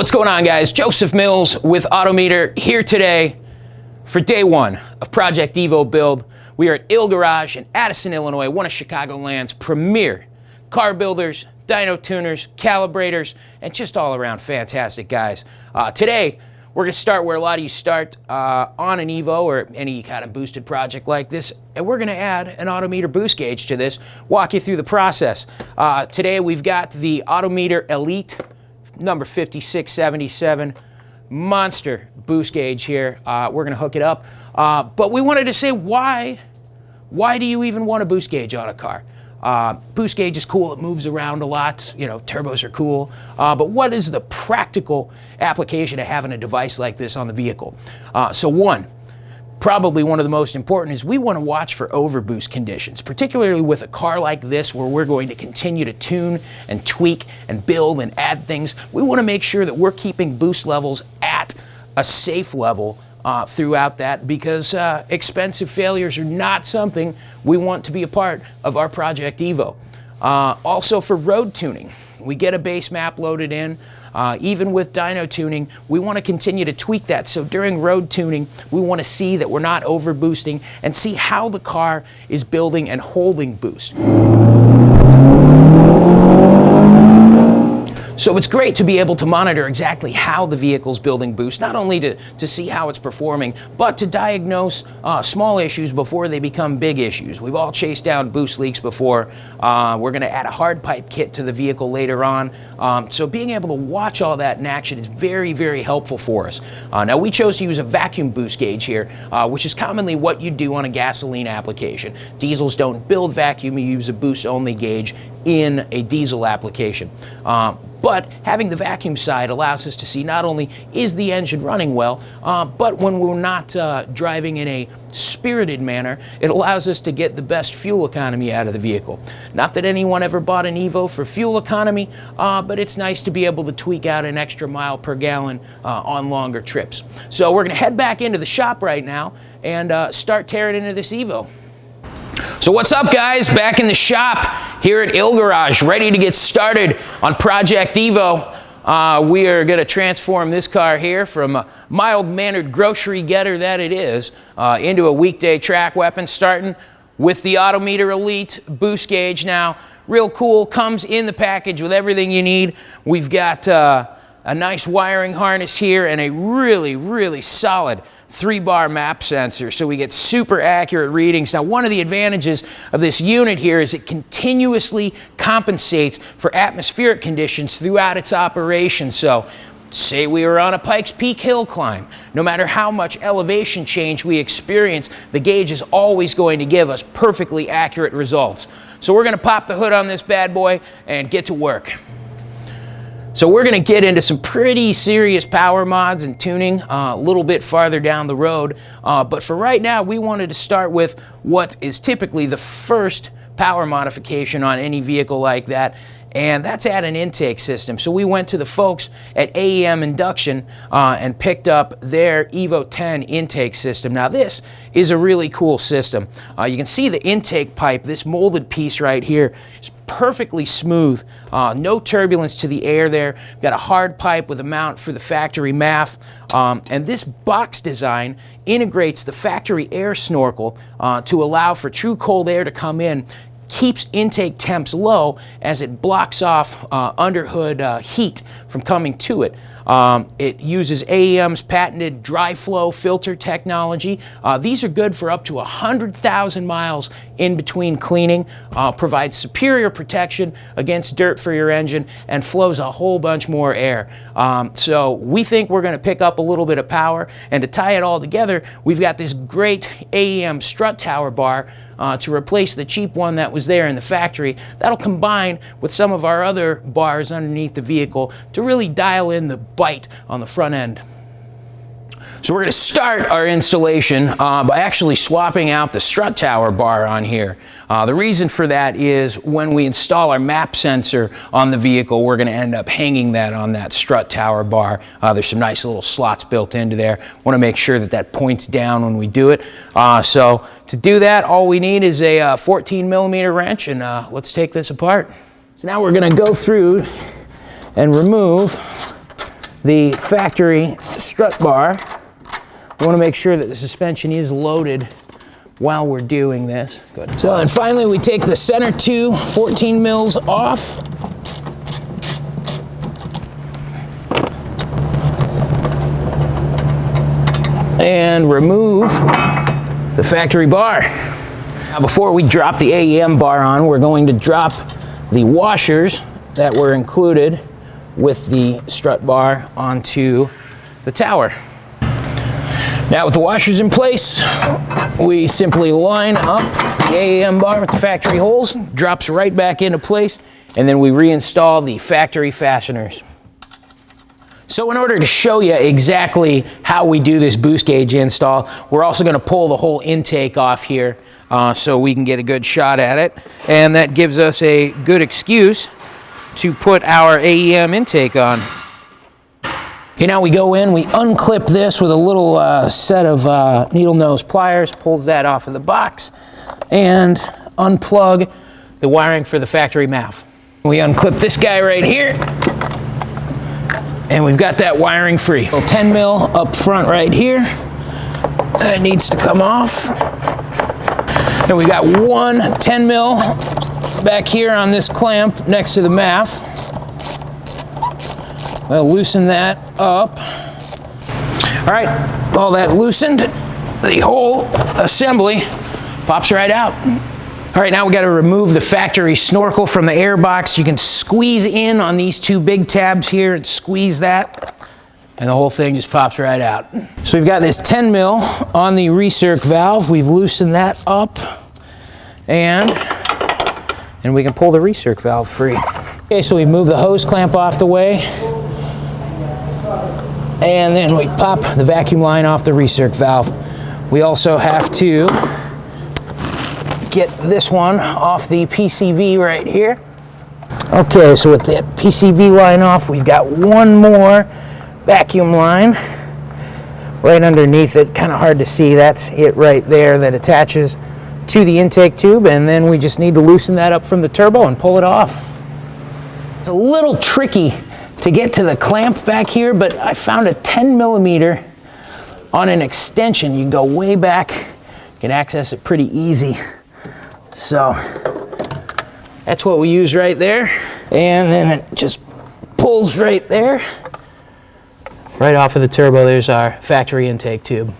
What's going on, guys? Joseph Mills with AutoMeter here today for day one of Project Evo build. We are at AEM Garage in Addison, Illinois, one of Chicagoland's premier car builders, dyno tuners, calibrators, and just all around fantastic guys. Today, we're going to start where a lot of you start on an Evo or any kind of boosted project like this, and we're going to add an AutoMeter boost gauge to this, walk you through the process. Today, we've got the AutoMeter Elite number 5677 monster boost gauge here. We're going to hook it up, but we wanted to say why do you even want a boost gauge on a car? Boost gauge is cool, it moves around a lot, you know, turbos are cool, but what is the practical application of having a device like this on the vehicle? Probably one of the most important is we want to watch for overboost conditions, particularly with a car like this where we're going to continue to tune and tweak and build and add things. We want to make sure that we're keeping boost levels at a safe level throughout that, because expensive failures are not something we want to be a part of our Project Evo. Also for road tuning, we get a base map loaded in. Even with dyno tuning, we want to continue to tweak that. So during road tuning, we want to see that we're not over boosting and see how the car is building and holding boost. So it's great to be able to monitor exactly how the vehicle's building boost, not only to see how it's performing, but to diagnose small issues before they become big issues. We've all chased down boost leaks before. We're going to add a hard pipe kit to the vehicle later on. So being able to watch all that in action is very, very helpful for us. Now we chose to use a vacuum boost gauge here, which is commonly what you do on a gasoline application. Diesels don't build vacuum, you use a boost-only gauge in a diesel application. But having the vacuum side allows us to see not only is the engine running well, but when we're not driving in a spirited manner, it allows us to get the best fuel economy out of the vehicle. Not that anyone ever bought an Evo for fuel economy, but it's nice to be able to tweak out an extra mile per gallon on longer trips. So we're going to head back into the shop right now and start tearing into this Evo. So what's up, guys? Back in the shop here at AEM Garage, ready to get started on Project Evo. We are going to transform this car here from a mild-mannered grocery getter that it is into a weekday track weapon, starting with the AutoMeter Elite Boost Gauge. Now, real cool, comes in the package with everything you need. We've got a nice wiring harness here and a really, really solid 3-bar map sensor, so we get super accurate readings. Now, one of the advantages of this unit here is it continuously compensates for atmospheric conditions throughout its operation. So say we were on a Pikes Peak hill climb, no matter how much elevation change we experience, the gauge is always going to give us perfectly accurate results. So we're going to pop the hood on this bad boy and get to work. So we're going to get into some pretty serious power mods and tuning a little bit farther down the road. But for right now, we wanted to start with what is typically the first power modification on any vehicle like that, and that's add an intake system. So we went to the folks at AEM Induction and picked up their Evo 10 intake system. Now this is a really cool system. You can see the intake pipe, this molded piece right here, is perfectly smooth, no turbulence to the air there. We've got a hard pipe with a mount for the factory MAF, and this box design integrates the factory air snorkel to allow for true cold air to come in, keeps intake temps low as it blocks off underhood heat from coming to it. It uses AEM's patented dry flow filter technology. These are good for up to 100,000 miles in between cleaning, provides superior protection against dirt for your engine, and flows a whole bunch more air. So we think we're going to pick up a little bit of power, and to tie it all together, we've got this great AEM Strut Bar to replace the cheap one that was there in the factory. That'll combine with some of our other bars underneath the vehicle to really dial in the bite on the front end. So we're going to start our installation by actually swapping out the strut tower bar on here. The reason for that is when we install our map sensor on the vehicle, we're going to end up hanging that on that strut tower bar. There's some nice little slots built into there. Want to make sure that that points down when we do it. So to do that, all we need is a 14mm wrench, and let's take this apart. So now we're going to go through and remove the factory strut bar. We want to make sure that the suspension is loaded while we're doing this. Good. So, and finally we take the center two 14 mils off. And remove the factory bar. Now before we drop the AEM bar on, we're going to drop the washers that were included with the strut bar onto the tower. Now with the washers in place, we simply line up the AEM bar with the factory holes, drops right back into place, and then we reinstall the factory fasteners. So in order to show you exactly how we do this boost gauge install, we're also going to pull the whole intake off here so we can get a good shot at it. And that gives us a good excuse to put our AEM intake on. Okay, now we go in, we unclip this with a little set of needle nose pliers, pulls that off of the box, and unplug the wiring for the factory MAF. We unclip this guy right here, and we've got that wiring free. 10 mil up front right here. That needs to come off. And we got one 10 mil back here on this clamp next to the MAF. We'll loosen that up. All right, all that loosened, the whole assembly pops right out. All right, now we got to remove the factory snorkel from the air box. You can squeeze in on these two big tabs here and squeeze that, and the whole thing just pops right out. So we've got this 10 mil on the recirc valve. We've loosened that up, and we can pull the recirc valve free. Okay, so we move the hose clamp off the way, and then we pop the vacuum line off the recirc valve. We also have to get this one off the PCV right here. Okay, so with that PCV line off, we've got one more vacuum line right underneath it. Kind of hard to see. That's it right there that attaches to the intake tube, and then we just need to loosen that up from the turbo and pull it off. It's a little tricky to get to the clamp back here, but I found a 10 millimeter on an extension. You can go way back, you can access it pretty easy. So that's what we use right there. And then it just pulls right there. Right off of the turbo, there's our factory intake tube.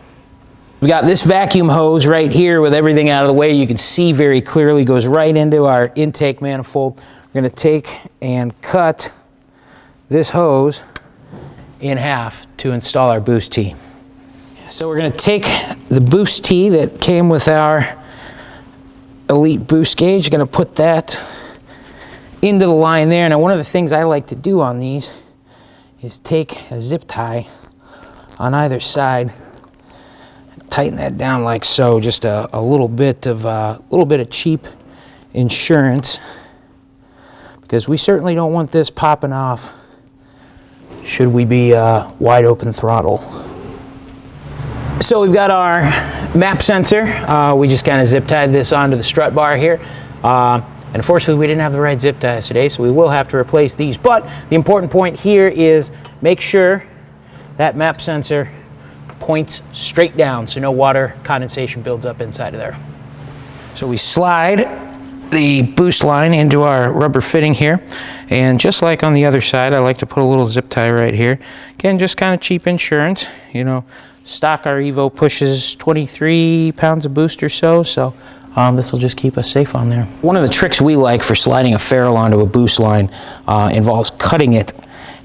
We got this vacuum hose right here with everything out of the way. You can see very clearly, goes right into our intake manifold. We're gonna take and cut this hose in half to install our boost tee. So we're gonna take the boost tee that came with our Elite Boost Gauge, gonna put that into the line there. Now one of the things I like to do on these is take a zip tie on either side, tighten that down like so, just a little bit of cheap insurance, because we certainly don't want this popping off should we be wide open throttle. So we've got our map sensor. We just kind of zip tied this onto the strut bar here. And unfortunately we didn't have the right zip ties today, so we will have to replace these. But the important point here is make sure that map sensor points straight down so no water condensation builds up inside of there. So we slide the boost line into our rubber fitting here, and just like on the other side, I like to put a little zip tie right here. Again, just kind of cheap insurance. You know, stock our Evo pushes 23 pounds of boost or so, this will just keep us safe on there. One of the tricks we like for sliding a ferrule onto a boost line involves cutting it,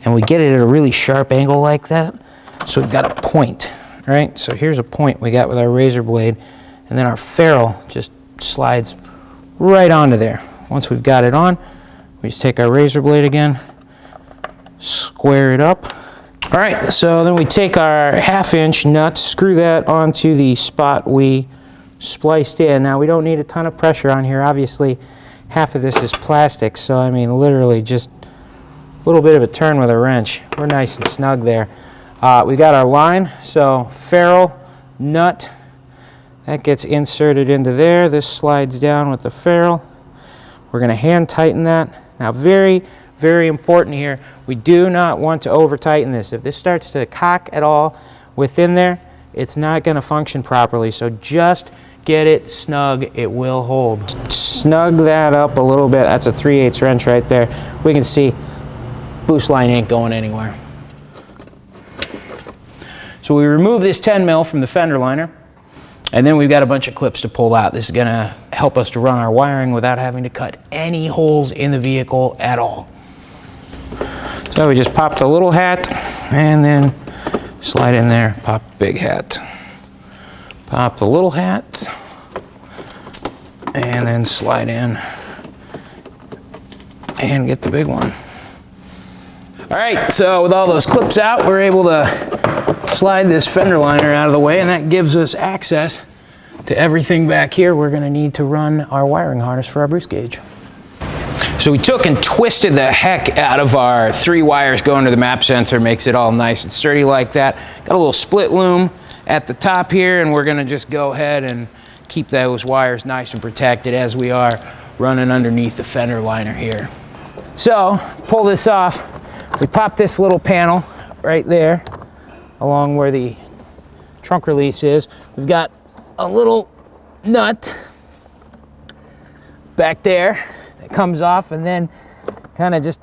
and we get it at a really sharp angle like that. So we've got a point, right? So here's a point we got with our razor blade, and then our ferrule just slides right onto there. Once we've got it on, we just take our razor blade again, square it up. All right, so then we take our 1/2-inch nut, screw that onto the spot we spliced in. Now we don't need a ton of pressure on here. Obviously, half of this is plastic, so I mean literally just a little bit of a turn with a wrench. We're nice and snug there. We got our line, so ferrule, nut, that gets inserted into there. This slides down with the ferrule. We're going to hand tighten that. Now very, very important here. We do not want to over tighten this. If this starts to cock at all within there, it's not going to function properly. So just get it snug, it will hold. Snug that up a little bit. That's a 3/8 wrench right there. We can see boost line ain't going anywhere. So we remove this 10 mil from the fender liner, and then we've got a bunch of clips to pull out. This is gonna help us to run our wiring without having to cut any holes in the vehicle at all. So we just pop the little hat and then slide in there, pop the big hat. Pop the little hat and then slide in and get the big one. All right, so with all those clips out, we're able to slide this fender liner out of the way, and that gives us access to everything back here we're going to need to run our wiring harness for our boost gauge. So we took and twisted the heck out of our 3 wires going to the map sensor, makes it all nice and sturdy like that. Got a little split loom at the top here, and we're going to just go ahead and keep those wires nice and protected as we are running underneath the fender liner here. So pull this off. We pop this little panel right there along where the trunk release is. We've got a little nut back there that comes off, and then kind of just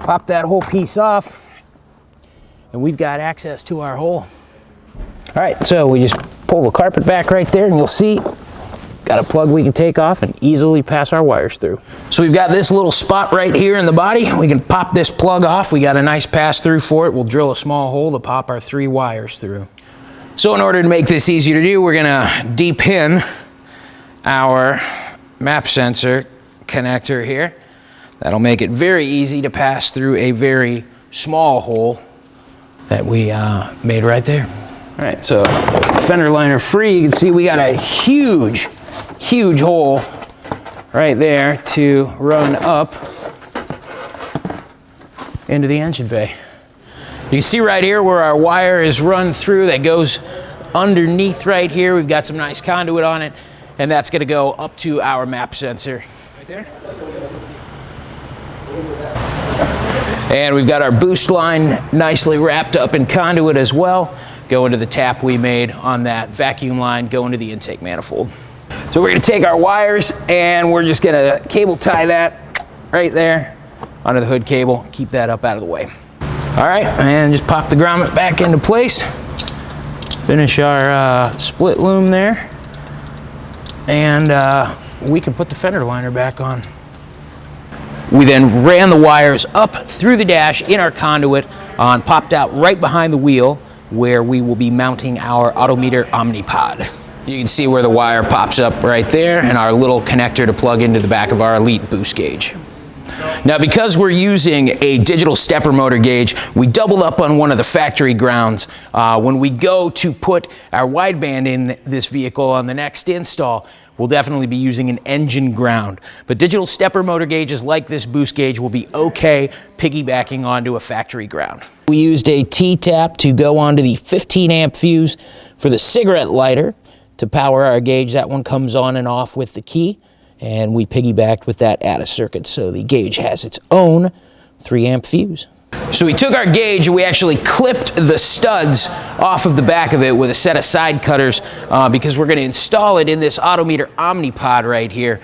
pop that whole piece off, and we've got access to our hole. All right, so we just pull the carpet back right there, and you'll see got a plug we can take off and easily pass our wires through. So we've got this little spot right here in the body. We can pop this plug off. We got a nice pass through for it. We'll drill a small hole to pop our 3 wires through. So in order to make this easier to do, we're gonna de-pin our map sensor connector here. That'll make it very easy to pass through a very small hole that we made right there. All right, so fender liner free. You can see we got a huge hole right there to run up into the engine bay. You can see right here where our wire is run through, that goes underneath right here. We've got some nice conduit on it, and that's gonna go up to our map sensor right there. And we've got our boost line nicely wrapped up in conduit as well, going to the tap we made on that vacuum line, going to the intake manifold. So we're gonna take our wires and we're just gonna cable tie that right there under the hood cable, keep that up out of the way. All right, and just pop the grommet back into place. Finish our split loom there, and we can put the fender liner back on. We then ran the wires up through the dash in our conduit and popped out right behind the wheel where we will be mounting our AutoMeter OmniPod. You can see where the wire pops up right there and our little connector to plug into the back of our Elite Boost Gauge. Now, because we're using a digital stepper motor gauge, we doubled up on one of the factory grounds. When we go to put our wideband in this vehicle on the next install, we'll definitely be using an engine ground. But digital stepper motor gauges like this boost gauge will be okay piggybacking onto a factory ground. We used a T-tap to go onto the 15 amp fuse for the cigarette lighter to power our gauge. That one comes on and off with the key, and we piggybacked with that ATA circuit, so the gauge has its own 3 amp fuse. So we took our gauge and we actually clipped the studs off of the back of it with a set of side cutters because we're going to install it in this AutoMeter OmniPod right here.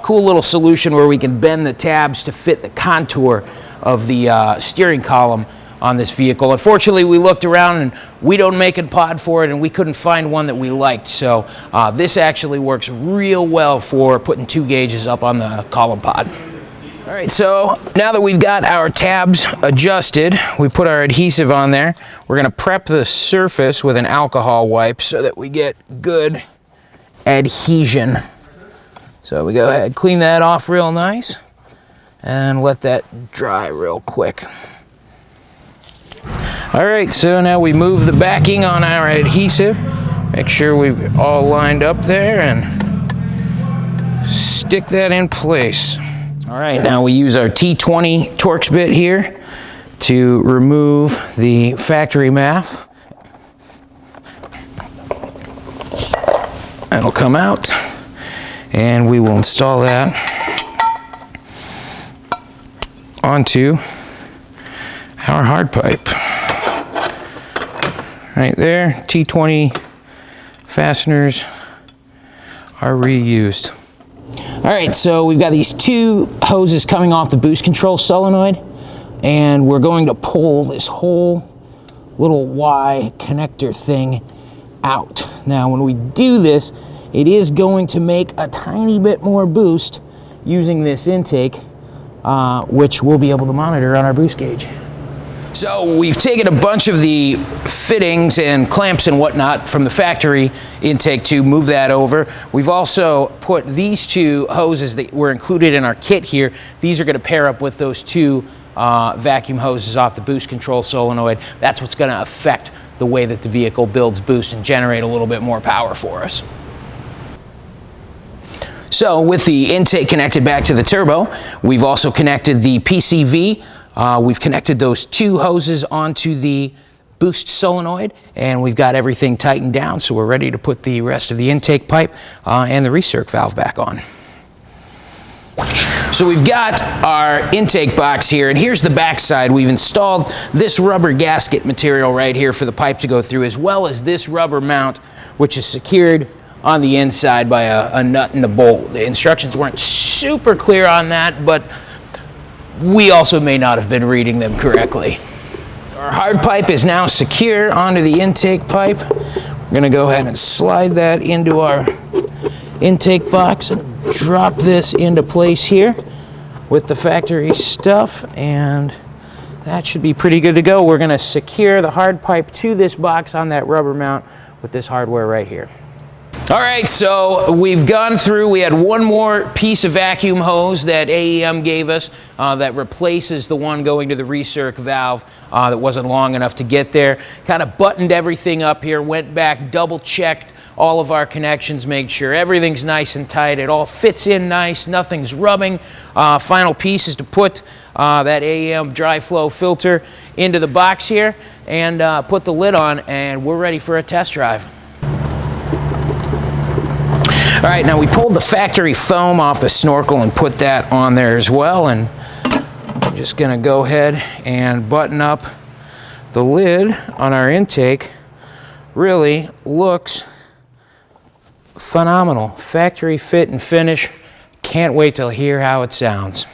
Cool little solution where we can bend the tabs to fit the contour of the steering column on this vehicle. Unfortunately, we looked around and we don't make a pod for it, and we couldn't find one that we liked. So this actually works real well for putting 2 gauges up on the column pod. All right, so now that we've got our tabs adjusted, we put our adhesive on there. We're gonna prep the surface with an alcohol wipe so that we get good adhesion. So we go ahead, clean that off real nice, and let that dry real quick. All right, so now we move the backing on our adhesive. Make sure we've all lined up there and stick that in place. All right, now we use our T20 Torx bit here to remove the factory MAF. That'll come out, and we will install that onto our hard pipe. Right there, T20 fasteners are reused. All right, so we've got these two hoses coming off the boost control solenoid, and we're going to pull this whole little Y connector thing out. Now, when we do this, it is going to make a tiny bit more boost using this intake, which we'll be able to monitor on our boost gauge. So we've taken a bunch of the fittings and clamps and whatnot from the factory intake to move that over. We've also put these two hoses that were included in our kit here. These are going to pair up with those two vacuum hoses off the boost control solenoid. That's what's going to affect the way that the vehicle builds boost and generate a little bit more power for us. So with the intake connected back to the turbo, we've also connected the PCV. We've connected those two hoses onto the boost solenoid, and we've got everything tightened down, so we're ready to put the rest of the intake pipe and the recirc valve back on. So we've got our intake box here, and here's the back side. We've installed this rubber gasket material right here for the pipe to go through, as well as this rubber mount, which is secured on the inside by a nut and a bolt. The instructions weren't super clear on that, but we also may not have been reading them correctly. Our hard pipe is now secure onto the intake pipe. We're going to go ahead and slide that into our intake box and drop this into place here with the factory stuff, and that should be pretty good to go. We're going to secure the hard pipe to this box on that rubber mount with this hardware right here. All right, so we've gone through, we had one more piece of vacuum hose that AEM gave us that replaces the one going to the recirc valve that wasn't long enough to get there. Kind of buttoned everything up here, went back, double checked all of our connections, made sure everything's nice and tight, it all fits in nice, nothing's rubbing. Final piece is to put that AEM dry flow filter into the box here and put the lid on, and we're ready for a test drive. All right, now we pulled the factory foam off the snorkel and put that on there as well, and I'm just gonna go ahead and button up the lid on our intake. Really looks phenomenal. Factory fit and finish. Can't wait to hear how it sounds.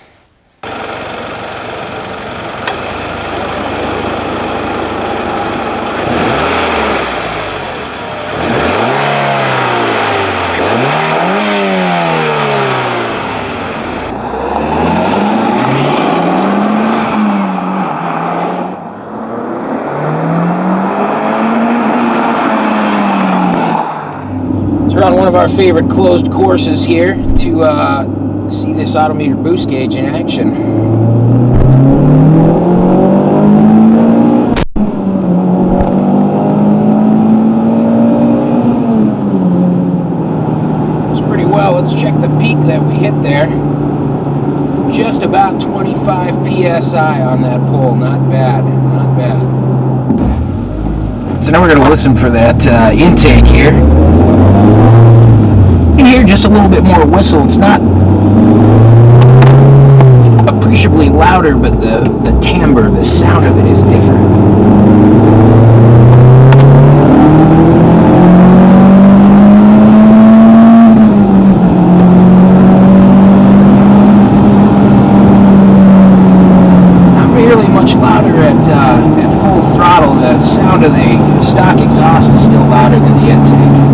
We're on one of our favorite closed courses here to see this AutoMeter boost gauge in action. It's pretty well. Let's check the peak that we hit there. Just about 25 PSI on that pole. Not bad, not bad. So now we're going to listen for that intake here. You can hear just a little bit more whistle. It's not appreciably louder, but the timbre, the sound of it is different. Not really much louder at full throttle. The sound of the stock exhaust is still louder than the intake.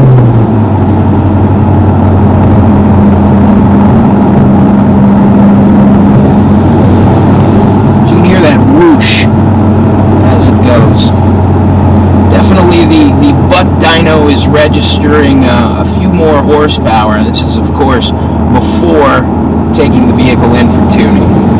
Definitely the butt dyno is registering a few more horsepower. This is, of course, before taking the vehicle in for tuning.